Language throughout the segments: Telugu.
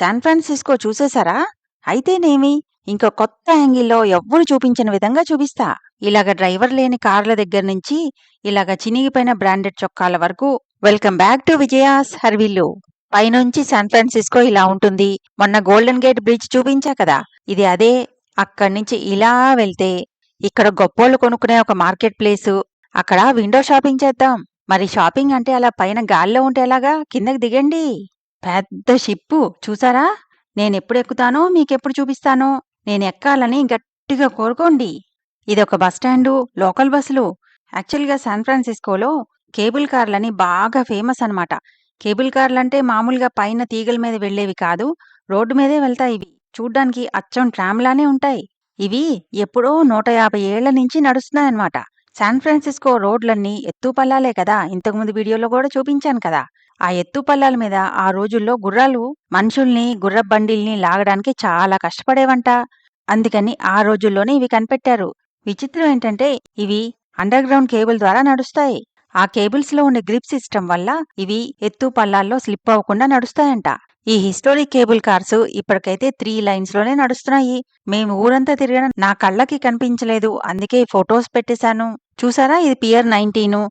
San Francisco చూసేశారా? అయితేనేమి, ఇంకో కొత్త యాంగిల్‌లో ఎవ్వరు చూపించని విధంగా చూపిస్తా. ఇలాగ డ్రైవర్ లేని కార్ల దగ్గర నుంచి, ఇలాగ చినిగిపోయిన బ్రాండెడ్ చొక్కాల వరకు. వెల్కమ్ బ్యాక్ టు విజయాస్ హర్విల్లు. పైనుంచి శాన్ ఫ్రాన్సిస్కో ఇలా ఉంటుంది. మొన్న గోల్డెన్ గేట్ బ్రిడ్జ్ చూపించా కదా! ఇది అదే. అక్కడి నుంచి ఇలా వెళ్తే, ఇక్కడ గొప్పోళ్ళు కొనుక్కునే ఒక మార్కెట్ ప్లేసు. అక్కడ విండో షాపింగ్ చేద్దాం. మరి షాపింగ్ అంటే అలా పైన గాల్లో ఉంటే ఎలాగా? కిందకి దిగండి. పెద్ద షిప్పు చూసారా? నేనెప్పుడెక్కుతానో మీకెప్పుడు చూపిస్తానో. నేనెక్కాలని గట్టిగా కోరుకోండి. ఇదొక బస్టాండు, లోకల్ బస్సులు. యాక్చువల్‌గా శాన్ ఫ్రాన్సిస్కోలో కేబుల్ కార్లని బాగా ఫేమస్ అనమాట. కేబుల్ కార్లంటే మామూలుగా పైన తీగల మీద వెళ్ళేవి కాదు. రోడ్డు మీదే వెళ్తాయివి. చూడ్డానికి అచ్చం ట్రామ్‌లానే ఉంటాయి. ఇవి ఎప్పుడో 150 ఏళ్ల నుంచి నడుస్తున్నాయన్నమాట. శాన్ ఫ్రాన్సిస్కో రోడ్లన్నీ ఎత్తుపల్లాలే కదా! ఇంతకుముందు వీడియోలో కూడా చూపించాను కదా! ఆ ఎత్తుపల్లాల మీద ఆ రోజుల్లో గుర్రాలు మనుషుల్ని, గుర్రపు బండిల్ని లాగడానికి చాలా కష్టపడేవంట. అందుకని ఆ రోజుల్లోనే ఇవి కనిపెట్టారు. విచిత్రం ఏంటంటే ఇవి అండర్ గ్రౌండ్ కేబుల్ ద్వారా నడుస్తాయి. ఆ కేబుల్స్‌లో ఉండే గ్రిప్ సిస్టమ్ వల్ల ఇవి ఎత్తుపల్లాల్లో స్లిప్ అవ్వకుండా నడుస్తాయంట. ఈ హిస్టారిక్ కేబుల్ కార్స్ ఇప్పటికైతే 3 లైన్స్‌లోనే నడుస్తున్నాయి. మేము ఊరంతా తిరిగినా నా కళ్ళకి కనిపించలేదు. అందుకే ఫోటోస్ పెట్టేశాను. చూసారా? ఇది పియర్ 19,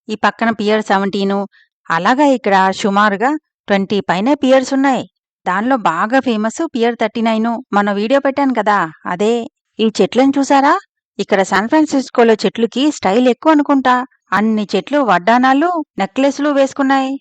ఈ పక్కన పియర్ 17. అలాగా ఇక్కడ సుమారుగా 20 పైనే పియర్స్ ఉన్నాయి. దానిలో బాగా ఫేమస్ పియర్ 39. మొన్న వీడియో పెట్టాను కదా! అదే. ఈ చెట్లను చూసారా? ఇక్కడ శాన్ ఫ్రాన్సిస్కోలో చెట్లుకి స్టైల్ ఎక్కువ అనుకుంటా. అన్ని చెట్లు వడ్డానాలు, నెక్లెస్‌లు వేసుకున్నాయి.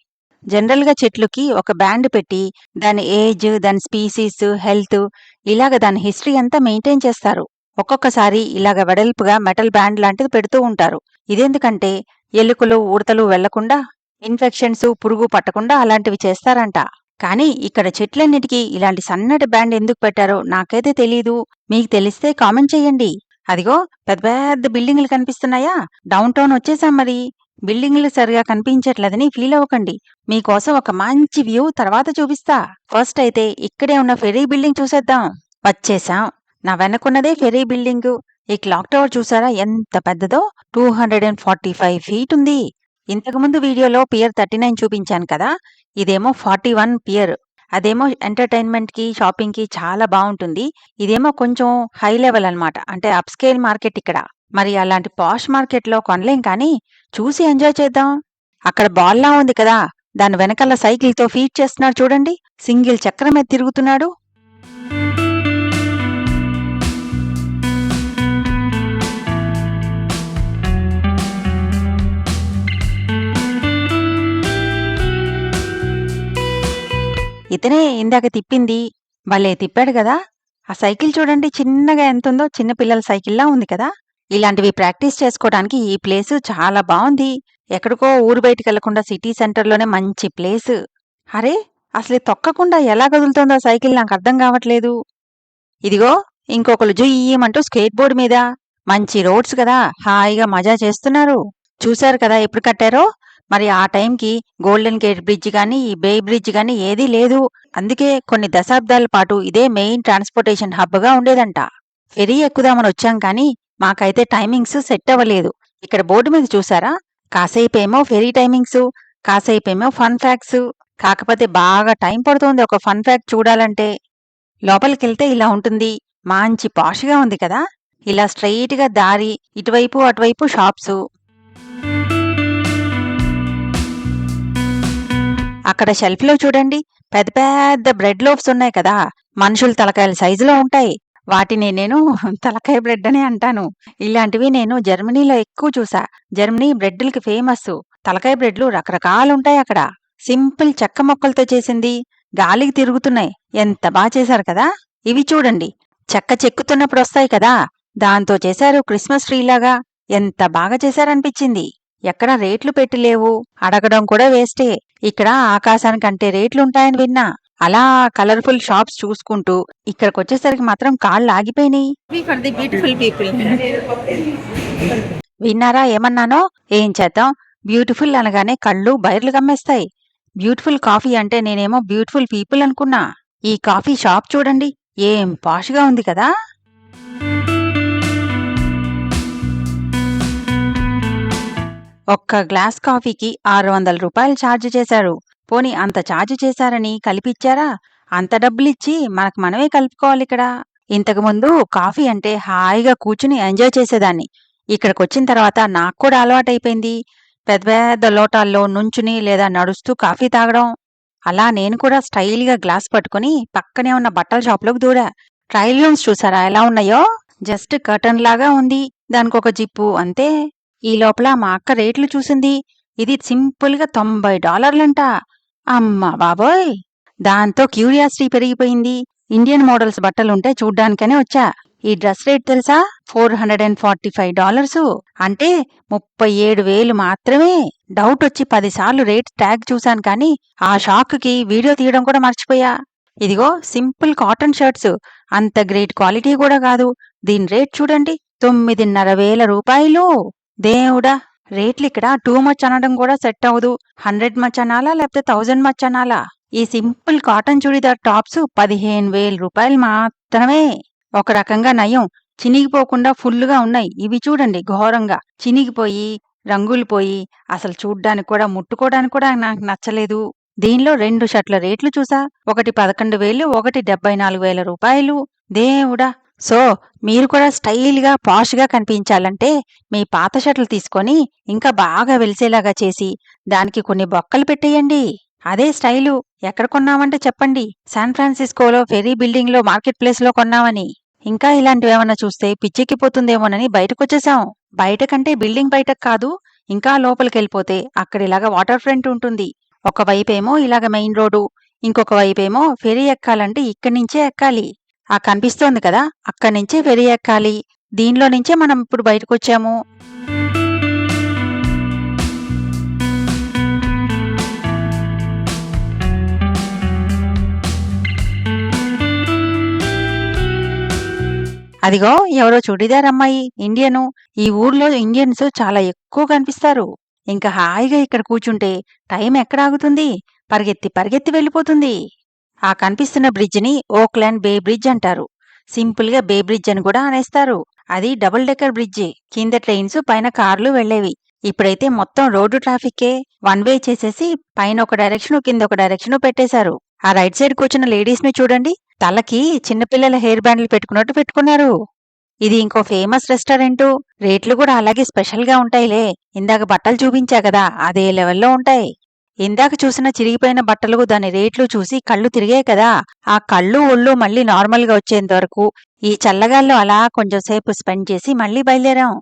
జనరల్‌గా చెట్లుకి ఒక బ్యాండ్ పెట్టి దాని ఏజ్, దాని స్పీసీస్, హెల్త్, ఇలాగ దాని హిస్టరీ అంతా మెయింటైన్ చేస్తారు. ఒక్కొక్కసారి ఇలాగ వెడల్పుగా మెటల్ బ్యాండ్ లాంటిది పెడుతూ ఉంటారు. ఇదెందుకంటే ఎలుకలు, ఉడతలు వెళ్లకుండా, ఇన్ఫెక్షన్స్, పురుగు పట్టకుండా అలాంటివి చేస్తారంట. కానీ ఇక్కడ చెట్లన్నిటికీ ఇలాంటి సన్నటి బ్యాండ్ ఎందుకు పెట్టారో నాకైతే తెలీదు. మీకు తెలిస్తే కామెంట్ చెయ్యండి. అదిగో పెద్ద పెద్ద బిల్డింగులు కనిపిస్తున్నాయా? డౌన్ టౌన్ వచ్చేసాం మరి. బిల్డింగులు సరిగా కనిపించట్లేదని ఫీల్ అవ్వకండి. మీకోసం ఒక మంచి వ్యూ తర్వాత చూపిస్తా. ఫస్ట్ అయితే ఇక్కడే ఉన్న ఫెర్రీ బిల్డింగ్ చూసేద్దాం. వచ్చేసాం. నా వెనకున్నదే ఫెర్రీ బిల్డింగు. ఈ క్లాక్ టవర్ చూసారా ఎంత పెద్దదో? 245 ఫీట్ ఉంది. ఇంతకుముందు వీడియోలో పియర్ 39 చూపించాను కదా! ఇదేమో 41 పియర్. అదేమో ఎంటర్‌టైన్‌మెంట్‌కి, షాపింగ్‌కి చాలా బావుంటుంది. ఇదేమో కొంచెం హై లెవెల్ అన్నమాట. అంటే అప్ స్కేల్ మార్కెట్ ఇక్కడ. మరి అలాంటి పాష్ మార్కెట్‌లో కొనలేం కానీ, చూసి ఎంజాయ్ చేద్దాం. అక్కడ బాల్‌లా ఉంది కదా! దాని వెనకాల సైకిల్‌తో ఫీడ్ చేస్తున్నాడు చూడండి. సింగిల్ చక్రం మీద తిరుగుతున్నాడు. ఇతనే ఇందాక తిప్పింది. భలే తిప్పాడు గదా! ఆ సైకిల్ చూడండి చిన్నగా ఎంతుందో, చిన్న పిల్లల సైకిల్లా ఉంది కదా! ఇలాంటివి ప్రాక్టీస్ చేసుకోవడానికి ఈ ప్లేసు చాలా బావుంది. ఎక్కడికో ఊరు బయటికెళ్లకుండా సిటీ సెంటర్‌లోనే మంచి ప్లేసు. అరే! అసలు తొక్కకుండా ఎలా కదులుతోందో సైకిల్ నాకర్థం కావట్లేదు. ఇదిగో ఇంకొకళ్ళు జుయ్యమంటూ స్కేట్ బోర్డ్ మీద. మంచి రోడ్స్ కదా! హాయిగా మజా చేస్తున్నారు. చూశారు కదా ఎప్పుడు కట్టారో? మరి ఆ టైంకి గోల్డెన్ గేట్ బ్రిడ్జ్ గాని, ఈ బే బ్రిడ్జ్ గాని ఏదీ లేదు. అందుకే కొన్ని దశాబ్దాల పాటు ఇదే మెయిన్ ట్రాన్స్‌పోర్టేషన్ హబ్‌గా ఉండేదంట. ఫెర్రీ ఎక్కుదామని వచ్చాం కానీ, మాకైతే టైమింగ్స్ సెట్ అవ్వలేదు. ఇక్కడ బోర్డు మీద చూసారా? కాసేపేమో ఫెర్రీ టైమింగ్సు, కాసేపేమో ఫన్ ఫ్యాక్ట్స్. కాకపోతే బాగా టైం పడుతోంది ఒక ఫన్ ఫ్యాక్ట్ చూడాలంటే. లోపలికెళ్తే ఇలా ఉంటుంది. మంచి పాష్‌గా ఉంది కదా! ఇలా స్ట్రెయిట్‌గా దారి, ఇటువైపు, అటువైపు షాప్సు. అక్కడ షెల్ఫ్‌లో చూడండి పెద్ద పెద్ద బ్రెడ్ లోఫ్స్ ఉన్నాయి కదా! మనుషుల తలకాయల సైజులో ఉంటాయి. వాటిని నేను తలకాయ బ్రెడ్ అని అంటాను. ఇలాంటివి నేను జర్మనీలో ఎక్కువ చూసా. జర్మనీ బ్రెడ్‌లకి ఫేమస్సు. తలకాయ బ్రెడ్‌లు రకరకాలుంటాయి అక్కడ. సింపుల్ చెక్క ముక్కలతో చేసింది. గాలికి తిరుగుతున్నాయి. ఎంత చేశారు కదా! ఇవి చూడండి. చెక్క చెక్కుతున్నప్పుడొస్తాయి కదా! దాంతో చేశారు క్రిస్మస్ ట్రీలాగా. ఎంత బాగా చేశారనిపిచ్చింది. ఎక్కడా రేట్లు పెట్టి లేవు. అడగడం కూడా వేస్టే. ఇక్కడ ఆకాశానికంటే రేట్లుంటాయని విన్నా. అలా కలర్‌ఫుల్ షాప్స్ చూసుకుంటూ ఇక్కడికొచ్చేసరికి మాత్రం కాళ్ళాగిపోయినియి. For the beautiful people. విన్నారా ఏమన్నానో? ఏం చేద్దాం? బ్యూటిఫుల్ అనగానే కళ్ళు బైర్లు కమ్మేస్తాయి. బ్యూటిఫుల్ కాఫీ అంటే నేనేమో బ్యూటిఫుల్ పీపుల్ అనుకున్నా. ఈ కాఫీ షాప్ చూడండి. ఏం పాష్‌గా ఉంది కదా! ఒక్క గ్లాస్ కాఫీకి 600 రూపాయలు ఛార్జ్ చేశారు. పోనీ అంత ఛార్జ్ చేశారని కలిపిచ్చారా? అంత డబ్బులిచ్చి మనకు మనమే కలుపుకోవాలిక్కడ. ఇంతకుముందు కాఫీ అంటే హాయిగా కూర్చుని ఎంజాయ్ చేసేదాన్ని. ఇక్కడికొచ్చిన తర్వాత నాకు కూడా అలవాటైపోయింది. పెద్ద పెద్ద లోటాల్లో నుంచుని లేదా నడుస్తూ కాఫీ తాగడం. అలా నేను కూడా స్టైల్‌గా గ్లాస్ పట్టుకుని పక్కనే ఉన్న బట్టల షాప్‌లోకి దూరా. ట్రయల్ రూమ్స్ చూసారా ఎలా ఉన్నాయో? జస్ట్ కర్టన్‌లాగా ఉంది. దానికొక జిప్పు అంతే. ఈ లోపల మా అక్క రేట్లు చూసింది. ఇది సింపుల్‌గా $90 అమ్మ బాబోయ్! దాంతో క్యూరియాసిటీ పెరిగిపోయింది. ఇండియన్ మోడల్స్ బట్టలుంటే చూడ్డానికనే వచ్చా. ఈ డ్రెస్ రేట్ తెలుసా? $445 అంటే 37,000 మాత్రమే. డౌటొచ్చి 10 సార్లు రేట్ ట్యాగ్ చూశాను కానీ ఆ షాక్‌కి వీడియో తీయడం కూడా మర్చిపోయా. ఇదిగో సింపుల్ కాటన్ షర్ట్స్. అంత గ్రేట్ క్వాలిటీ కూడా కాదు. దీని రేట్ చూడండి. $9,500. దేవుడా! రేట్లిక్కడ టూ మచ్ అనడం కూడా సెట్ అవ్వదు. 100 మచ్ అనాలా లేకపోతే 1000 మచ్ అనాలా? ఈ సింపుల్ కాటన్ చుడిదార్ టాప్స్ $15,000 మాత్రమే. ఒక రకంగా నయం. చినిగిపోకుండా ఫుల్లుగా ఉన్నాయి. ఇవి చూడండి ఘోరంగా చినిగిపోయి, రంగులు పోయి, అసలు చూడ్డానికి కూడా ముట్టుకోవడానికి కూడా నాకు నచ్చలేదు. దీనిలో 2 షర్ట్ల రేట్లు చూసా. ఒకటి 11,000, ఒకటి $74,000. దేవుడా! సో, మీరు కూడా స్టైల్‌గా, పాష్‌గా కనిపించాలంటే మీ పాత షర్టులు తీసుకొని ఇంకా బాగా వెలిసేలాగా చేసి దానికి కొన్ని బొక్కలు పెట్టేయండి. అదే స్టైలు. ఎక్కడ కొన్నామంటే చెప్పండి. శాన్ ఫ్రాన్సిస్కోలో ఫెర్రీ బిల్డింగ్‌లో మార్కెట్ ప్లేస్‌లో కొన్నామని. ఇంకా ఇలాంటివేమన్నా చూస్తే పిచ్చెక్కిపోతుందేమోనని బయటకొచ్చేసాం. బయటకంటే బిల్డింగ్ బయటకు కాదు, ఇంకా లోపలికెళ్ళిపోతే అక్కడిలాగా వాటర్ ఫ్రంట్ ఉంటుంది. ఒకవైపేమో ఇలాగ మెయిన్ రోడ్డు, ఇంకొక వైపేమో ఫెర్రీ ఎక్కాలంటే ఇక్కడి నుంచే ఎక్కాలి. కనిపిస్తోంది కదా! అక్కడి నుంచే ఫెర్రీ ఎక్కాలి. దీనిలో నుంచే మనం ఇప్పుడు బయటకొచ్చాము. అదిగో ఎవరో చుడీదార్ అమ్మాయి ఇండియను. ఈ ఊర్లో ఇండియన్స్ చాలా ఎక్కువ కనిపిస్తారు. ఇంక హాయిగా ఇక్కడ కూర్చుంటే టైం ఎక్కడాగుతుంది? పరిగెత్తి పరిగెత్తి వెళ్ళిపోతుంది. ఆ కనిపిస్తున్న బ్రిడ్జిని ఓక్లాండ్ బే బ్రిడ్జ్ అంటారు. సింపుల్‌గా బే బ్రిడ్జ్ అని కూడా అనేస్తారు. అది డబుల్ డెక్కర్ బ్రిడ్జి. కింద ట్రైన్స్, పైన కార్లు వెళ్ళేవి. ఇప్పుడైతే మొత్తం రోడ్డు ట్రాఫిక్కే. వన్ వే చేసేసి పైన ఒక డైరెక్షను, కింద ఒక డైరెక్షను పెట్టేశారు. ఆ రైట్ సైడ్ కూర్చున్న లేడీస్‌ని చూడండి. తలకి చిన్నపిల్లల హెయిర్ బ్యాండ్లు పెట్టుకున్నట్టు పెట్టుకున్నారు. ఇది ఇంకో ఫేమస్ రెస్టారెంటు. రేట్లు కూడా అలాగే స్పెషల్‌గా ఉంటాయిలే. ఇందాక బట్టలు చూపించా కదా! అదే లెవెల్‌లో ఉంటాయి. ఇందాక చూసిన చిరిగిపోయిన బట్టలు దాని రేట్లు చూసి కళ్ళు తిరిగాయి కదా! ఆ కళ్ళు, ఒళ్ళు మళ్ళీ నార్మల్‌గా వచ్చేంతవరకు ఈ చల్లగాల్లో అలా కొంచెం సేపు స్పెండ్ చేసి మళ్ళీ బయలుదేరాం.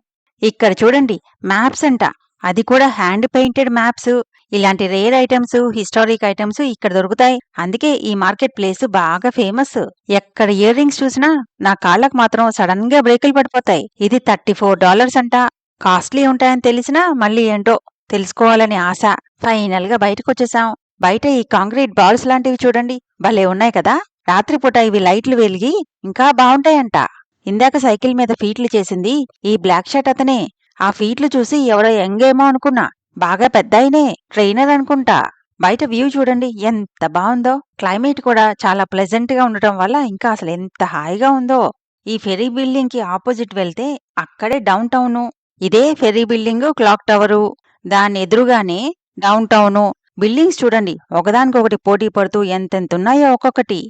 ఇక్కడ చూడండి మ్యాప్స్ అంట. అది కూడా హ్యాండ్ పెయింటెడ్ మ్యాప్స్. ఇలాంటి రేర్ ఐటమ్స్, హిస్టారిక్ ఐటమ్స్ ఇక్కడ దొరుకుతాయి. అందుకే ఈ మార్కెట్ ప్లేస్ బాగా ఫేమస్. ఎక్కడ ఇయర్ రింగ్స్ చూసినా నా కాళ్ళకు మాత్రం సడన్ గా బ్రేకులు పడిపోతాయి. ఇది $34 అంట. కాస్ట్లీ ఉంటాయని తెలిసినా మళ్ళీ ఏంటో తెలుసుకోవాలని ఆశ. ఫైనల్ గా బయటకొచ్చేసాం. బయట ఈ కాంక్రీట్ బాల్స్ లాంటివి చూడండి. భలే ఉన్నాయి కదా! రాత్రిపూట ఇవి లైట్లు వెలిగి ఇంకా బావుంటాయంట. ఇందాక సైకిల్ మీద ఫీట్లు చేసింది ఈ బ్లాక్ షర్ట్ అతనే. ఆ ఫీట్లు చూసి ఎవరో యంగేమో అనుకున్నా. బాగా పెద్దాయనే. ట్రైనర్ అనుకుంటా. బయట వ్యూ చూడండి ఎంత బావుందో. క్లైమేట్ కూడా చాలా ప్లెజెంట్ గా ఉండటం వల్ల ఇంకా అసలు ఎంత హాయిగా ఉందో. ఈ ఫెర్రీ బిల్డింగ్ కి ఆపోజిట్ వెళ్తే అక్కడే డౌన్ టౌను. ఇదే ఫెర్రీ బిల్డింగు, క్లాక్ టవరు. దాని ఎదురుగానే డౌన్ టౌను. బిల్డింగ్స్ చూడండి ఒకదానికొకటి పోటీ పడుతూ ఎంతెంతున్నాయో ఒక్కొక్కటి.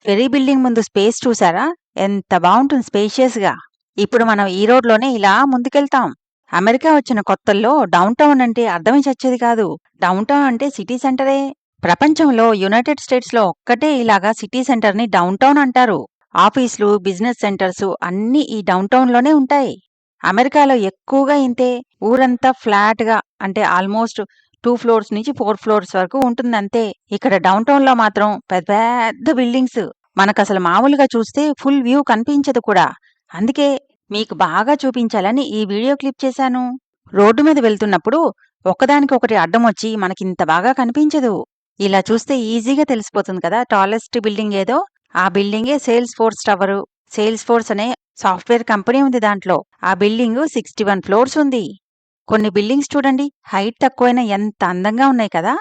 ఫెర్రీ బిల్డింగ్ ముందు స్పేస్ చూసారా? ఎంత బావుంటుంది స్పేషియస్‌గా. ఇప్పుడు మనం ఈ రోడ్‌లోనే ఇలా ముందుకెళ్తాం. అమెరికా వచ్చిన కొత్తల్లో డౌన్ టౌన్ అంటే అర్థమే చచ్చేది కాదు. డౌన్ టౌన్ అంటే సిటీ సెంటరే. ప్రపంచంలో యునైటెడ్ స్టేట్స్‌లో ఒక్కటే ఇలాగా సిటీ సెంటర్‌ని డౌన్ టౌన్ అంటారు. ఆఫీసులు, బిజినెస్ సెంటర్సు అన్నీ ఈ డౌన్ టౌన్‌లోనే ఉంటాయి. అమెరికాలో ఎక్కువగా ఇంతే. ఊరంతా ఫ్లాట్‌గా అంటే ఆల్మోస్ట్ 2 ఫ్లోర్స్ నుంచి 4 ఫ్లోర్స్ వరకు ఉంటుందంతే. ఇక్కడ డౌన్ టౌన్‌లో మాత్రం పెద్ద పెద్ద బిల్డింగ్స్. మనకసలు మామూలుగా చూస్తే ఫుల్ వ్యూ కనిపించదు కూడా. అందుకే మీకు బాగా చూపించాలని ఈ వీడియో క్లిప్ చేశాను. రోడ్డు మీద వెళ్తున్నప్పుడు ఒకదానికొకటి అడ్డమొచ్చి మనకింత బాగా కనిపించదు. ఇలా చూస్తే ఈజీగా తెలిసిపోతుంది కదా టాలెస్ట్ బిల్డింగ్ ఏదో. ఆ బిల్డింగే Salesforce tower. Salesforce అనే సాఫ్ట్‌వేర్ కంపెనీ ఉంది దాంట్లో. ఆ బిల్డింగు 61 ఫ్లోర్స్ ఉంది. కొన్ని బిల్డింగ్స్ చూడండి హైట్ తక్కువైనా ఎంత అందంగా ఉన్నాయి కదా!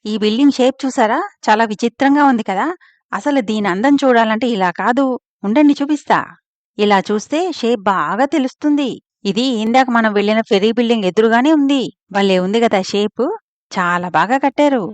ఈ బిల్డింగ్ షేప్ చూసారా? చాలా విచిత్రంగా ఉంది కదా! అసలు దీని అందం చూడాలంటే ఇలా కాదు. ఉండండి చూపిస్తా. ఇలా చూస్తే షేప్ బాగా తెలుస్తుంది. ఇది ఇందాక మనం వెళ్ళిన ఫెర్రీ బిల్డింగ్ ఎదురుగానే ఉంది. భలే ఉంది గదా షేపు. చాలా బాగా కట్టారు.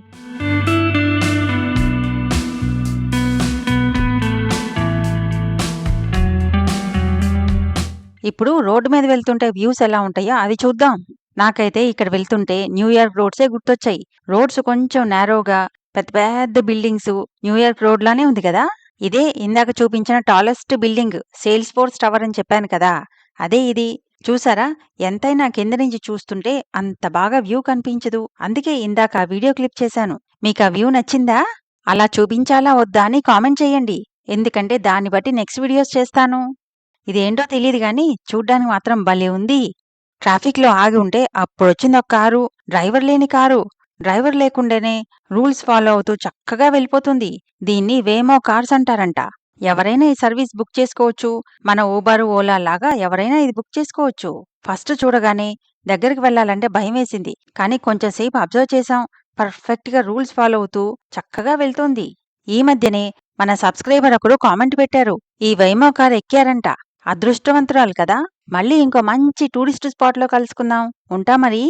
ఇప్పుడు రోడ్డు మీద వెళ్తుంటే వ్యూస్ ఎలా ఉంటాయో అది చూద్దాం. నాకైతే ఇక్కడ వెళ్తుంటే న్యూయార్క్ రోడ్సే గుర్తొచ్చాయి. రోడ్స్ కొంచెం నేరోగా, పెద్ద పెద్ద బిల్డింగ్స్ న్యూయార్క్ రోడ్ లానే ఉంది కదా! ఇదే ఇందాక చూపించిన tallest building sales force tower అని చెప్పాను కదా! అదే ఇది. చూసారా? ఎంతైనా కింద నుంచి చూస్తుంటే అంత బాగా వ్యూ కనిపించదు. అందుకే ఇందాక ఆ వీడియో క్లిప్ చేశాను. మీకా వ్యూ నచ్చిందా? అలా చూపించాలా వద్దా అని కామెంట్ చేయండి. ఎందుకంటే దాన్ని బట్టి నెక్స్ట్ వీడియోస్ చేస్తాను. ఇదేంటో తెలీదు గానీ చూడ్డానికి మాత్రం భలే ఉంది. ట్రాఫిక్‌లో ఆగి ఉంటే అప్పుడొచ్చిందొక కారు. డ్రైవర్ లేని కారు. డ్రైవర్ లేకుండానే రూల్స్ ఫాలో అవుతూ చక్కగా వెళ్ళిపోతుంది. దీన్ని వేమో కార్స్ అంటారంట. ఎవరైనా ఈ సర్వీస్ బుక్ చేసుకోవచ్చు. మన ఊబర్, ఓలా లాగా ఎవరైనా ఇది బుక్ చేసుకోవచ్చు. ఫస్ట్ చూడగానే దగ్గరికి వెళ్ళాలంటే భయమేసింది. కానీ కొంచెం సేపు అబ్జర్వ్ చేశాం. పర్ఫెక్ట్‌గా రూల్స్ ఫాలో అవుతూ చక్కగా వెళ్తోంది. ఈ మధ్యనే మన సబ్స్క్రైబర్ ఒకరు కామెంట్ పెట్టారు. ఈ వైమో కార్ ఎక్కారంట. అదృష్టవంతురాలు కదా! మళ్ళీ ఇంకో మంచి టూరిస్ట్ స్పాట్‌లో కలుసుకుందాం. ఉంటా మరి.